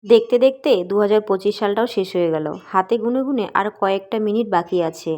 দেখতে দেখতে 2025 সালটাও শেষ হয়ে গেল। হাতে গুনে গুনে আর কয়েকটা মিনিট বাকি আছে।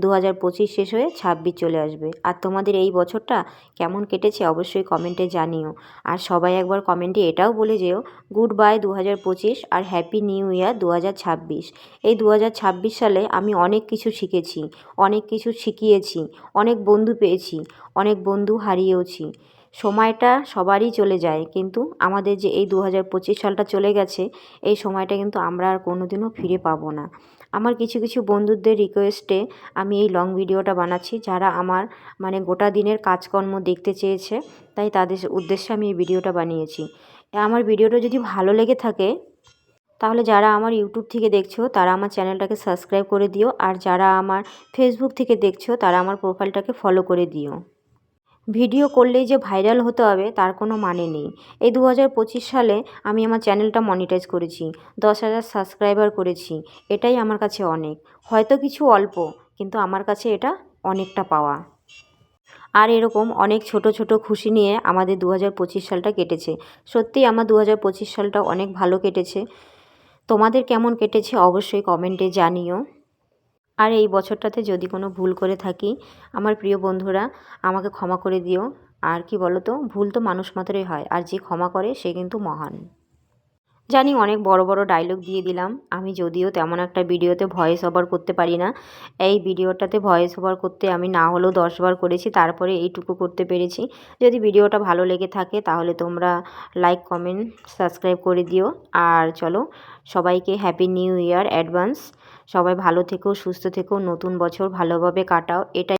2025 শেষ হয়ে 26 চলে আসবে। আর তোমাদের এই বছরটা কেমন কেটেছে অবশ্যই কমেন্টে জানিও। আর সবাই একবার কমেন্টে এটাও বলে যেও গুড বাই 2025 আর হ্যাপি নিউ ইয়ার 2026। এই 2026 সালে আমি অনেক কিছু শিখেছি, অনেক কিছু শিখিয়েছি, অনেক বন্ধু পেয়েছি, অনেক বন্ধু হারিয়েওছি। সময়টা সবারই চলে যায়, কিন্তু আমাদের যে এই 2025 সালটা চলে গেছে, এই সময়টা কিন্তু আমরা আর কোনোদিনও ফিরে পাবো না। আমার কিছু কিছু বন্ধুদের রিকোয়েস্টে আমি এই লং ভিডিওটা বানাচ্ছি, যারা আমার গোটা দিনের কাজকর্ম দেখতে চেয়েছে, তাই তাদের উদ্দেশ্যে আমি এই ভিডিওটা বানিয়েছি। আমার ভিডিওটা যদি ভালো লেগে থাকে তাহলে যারা আমার ইউটিউব থেকে দেখছো তারা আমার চ্যানেলটাকে সাবস্ক্রাইব করে দিও, আর যারা আমার ফেসবুক থেকে দেখছো তারা আমার প্রোফাইলটাকে ফলো করে দিও। ভিডিও করলেই যে ভাইরাল হতে হবে তার কোনো মানে নেই। এই 2025 সালে আমি আমার চ্যানেলটা মনিটাইজ করেছি, 10,000 সাবস্ক্রাইবার করেছি। এটাই আমার কাছে অনেক। হয়তো কিছু অল্প, কিন্তু আমার কাছে এটা অনেকটা পাওয়া। আর এরকম অনেক ছোট ছোট খুশি নিয়ে আমাদের 2025 সালটা কেটেছে। সত্যিই আমার 2025 সালটা অনেক ভালো কেটেছে। তোমাদের কেমন কেটেছে অবশ্যই কমেন্টে জানিও। আর এই বছরটাতে যদি কোনো ভুল করে থাকি, আমার প্রিয় বন্ধুরা আমাকে ক্ষমা করে দিও। আর কি বলো তো, ভুল তো মানুষ মাত্রই হয়, আর যে ক্ষমা করে সে কিন্তু মহান। জানি অনেক বড় বড় ডায়লগ দিয়ে দিলাম। আমি যদিও তেমন একটা ভিডিওতে ভয়েস ওভার করতে পারি না। এই ভিডিওটাতে ভয়েস ওভার করতে আমি না হলেও 10 বার করেছি, তারপরে এইটুকু করতে পেরেছি। যদি ভিডিওটা ভালো লেগে থাকে তাহলে তোমরা লাইক, কমেন্ট, সাবস্ক্রাইব করে দিও। আর চলো, সবাইকে হ্যাপি নিউ ইয়ার অ্যাডভান্স। সবাই ভালো থেকো, সুস্থ থেকো, নতুন বছর ভালোভাবে কাটাও, এটাই